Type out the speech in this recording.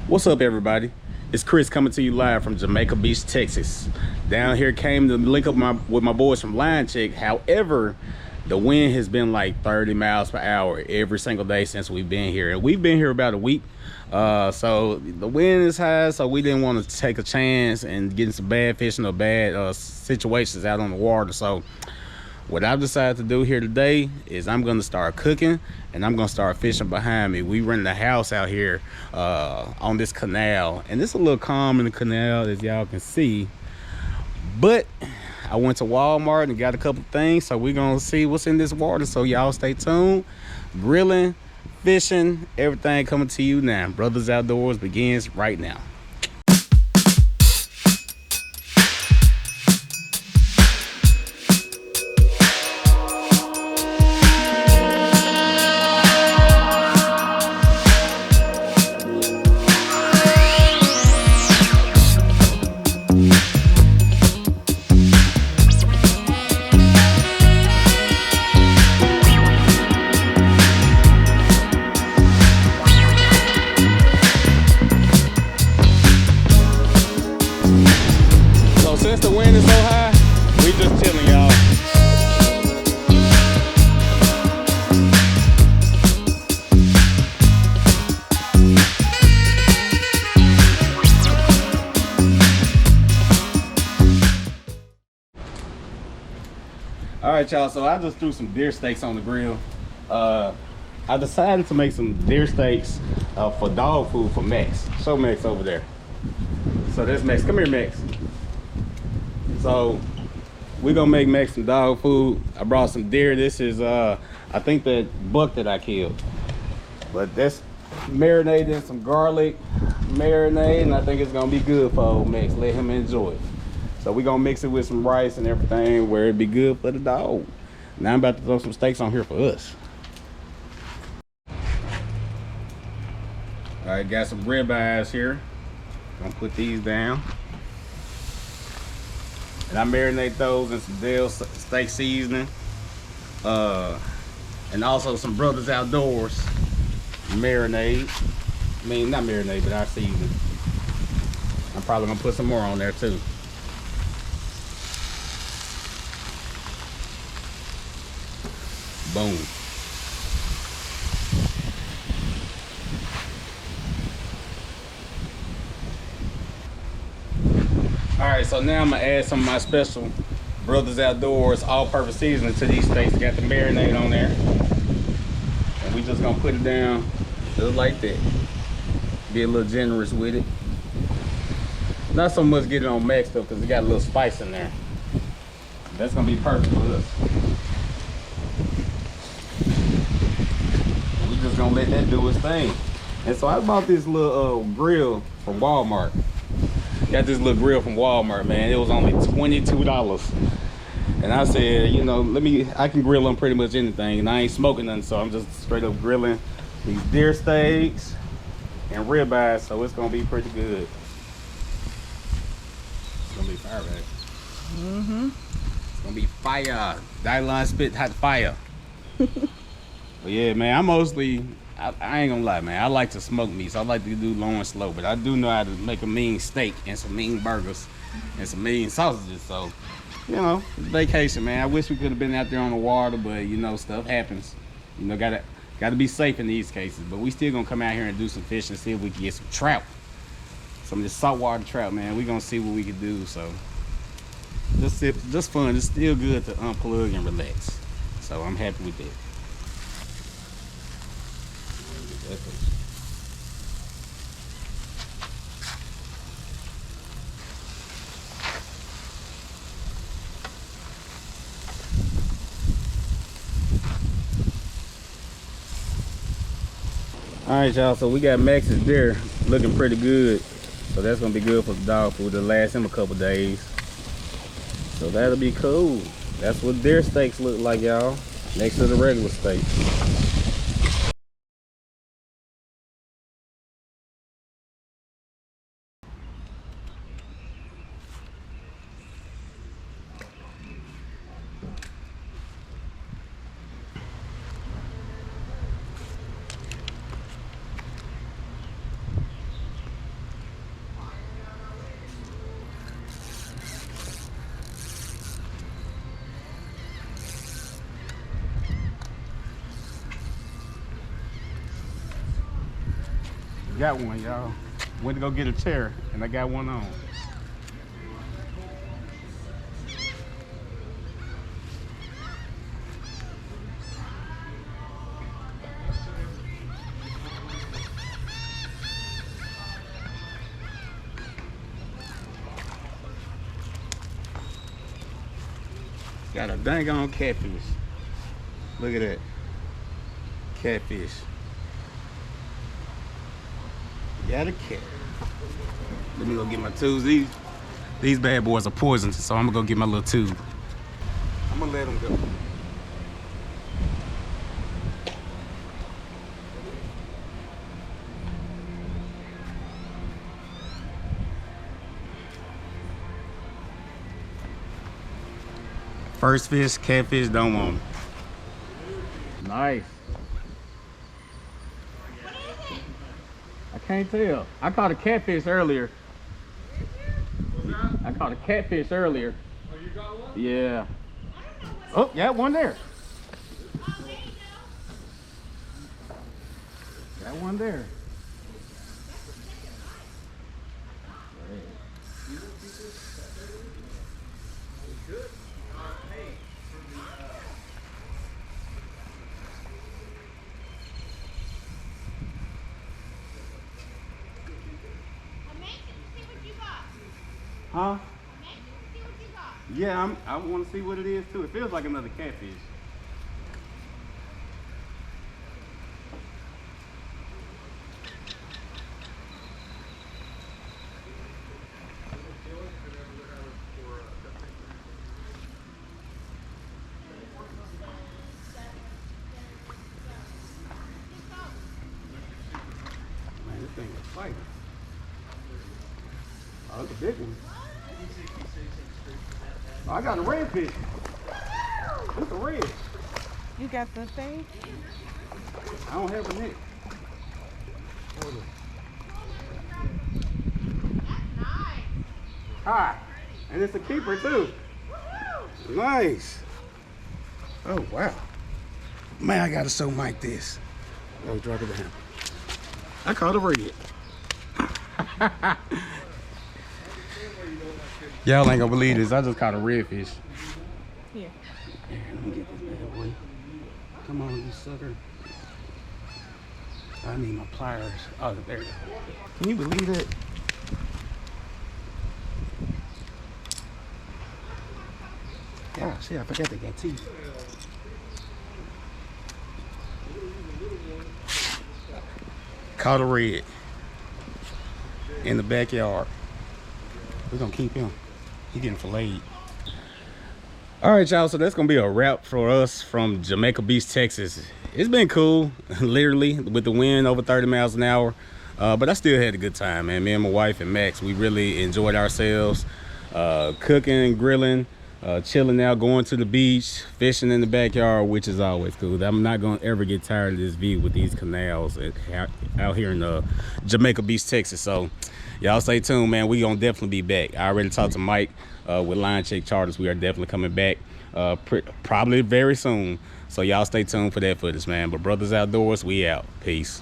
What's up, everybody? It's Chris coming to you live from Jamaica Beach, Texas. Down here came to link up with my boys from Line Check. However, the wind has been like 30 miles per hour every single day since we've been here. And we've been here about a week. So the wind is high, so we didn't want to take a chance and getting some bad fishing or bad situations out on the water. So what I've decided to do here today is I'm going to start cooking and I'm going to start fishing behind me. We rent a house out here on this canal, and it's a little calm in the canal, as y'all can see. But I went to Walmart and got a couple things, so we're going to see what's in this water. So y'all stay tuned. Grilling, fishing, everything coming to you now. Brotherz Outdoorz begins right now. Since the wind is so high, we just chilling, y'all. All right, y'all, so I just threw some deer steaks on the grill. I decided to make some deer steaks for dog food for Max. Show Max over there. So there's Max. Come here, Max. So we're gonna make Max some dog food. I brought some deer. This is I think that buck that I killed, but that's marinated in some garlic marinade, and I think it's gonna be good for old Max. Let him enjoy it. So we're gonna mix it with some rice and everything where it'd be good for the dog. Now I'm about to throw some steaks on here for us. All right, got some ribeyes here. Gonna put these down. And I marinate those in some Dell steak seasoning, and also some Brotherz Outdoorz marinade. I mean, not marinade, but our seasoning. I'm probably gonna put some more on there too. Boom. All right, so now I'm gonna add some of my special Brotherz Outdoorz all-purpose seasoning to these steaks. Got the marinade on there, and we just gonna put it down just like that. Be a little generous with it. Not so much get it on Max though, because it got a little spice in there. That's gonna be perfect for us. And we just gonna let that do its thing. And so I bought this little grill from Walmart. Got this little grill from Walmart, man. It was only $22. And I said, you know, I can grill on pretty much anything. And I ain't smoking nothing, so I'm just straight up grilling these deer steaks and ribeyes, so it's gonna be pretty good. It's gonna be fire, right? Mm-hmm. It's gonna be fire. Dylan spit hot fire. But yeah, man, I ain't gonna lie, man. I like to smoke meat, so I like to do low and slow. But I do know how to make a mean steak and some mean burgers and some mean sausages. So, you know, vacation, man. I wish we could have been out there on the water, but you know, stuff happens. You know, gotta be safe in these cases. But we still gonna come out here and do some fishing and see if we can get some trout, some of this saltwater trout, man. We gonna see what we can do. So, just fun. It's still good to unplug and relax. So I'm happy with that. All right, y'all, so we got Max's deer looking pretty good, so that's gonna be good for the dog food. It'll last him a couple days, so that'll be cool. That's what deer steaks look like, y'all, next to the regular steak. got one, y'all. Went to go get a chair, and I got one on. Got a dang on catfish. Look at that. Catfish. Got a cat. Let me go get my tubes. These bad boys are poisonous, so I'm gonna go get my little tube. I'm gonna let them go. First fish, catfish, don't want it. Nice. I can't tell. I caught a catfish earlier. I caught a catfish earlier. Oh, you got one? Yeah. Oh, yeah, one there. Got one there. Huh? Yeah, I want to see what it is too. It feels like another catfish. Man, this thing is fighting. Oh, that's a big one. Oh, I got a redfish. It's a red. You got the thing? I don't have a net. Hi. And it's a keeper too. Nice. Oh, wow. Man, I gotta show Mike this. Oh, drop it down. I caught a red. Y'all ain't gonna believe this. I just caught a redfish. Here. Let me get this bad boy. Come on, you sucker. I need my pliers. Oh, there you go. Can you believe that? Yeah, see, I forgot they got teeth. Caught a red in the backyard. We're gonna keep him. He getting filleted. All right, y'all, so that's gonna be a wrap for us from Jamaica Beach, Texas. It's been cool, literally, with the wind over 30 miles an hour, but I still had a good time, man. Me and my wife and Max, we really enjoyed ourselves, cooking, grilling, chilling out, going to the beach, fishing in the backyard, which is always cool. I'm not gonna ever get tired of this view with these canals out here in Jamaica Beach, Texas. So y'all stay tuned, man. We gonna definitely be back. I already talked to Mike with Line Check Charters. We are definitely coming back probably very soon. So y'all stay tuned for that footage, man. But Brotherz Outdoors, we out. Peace.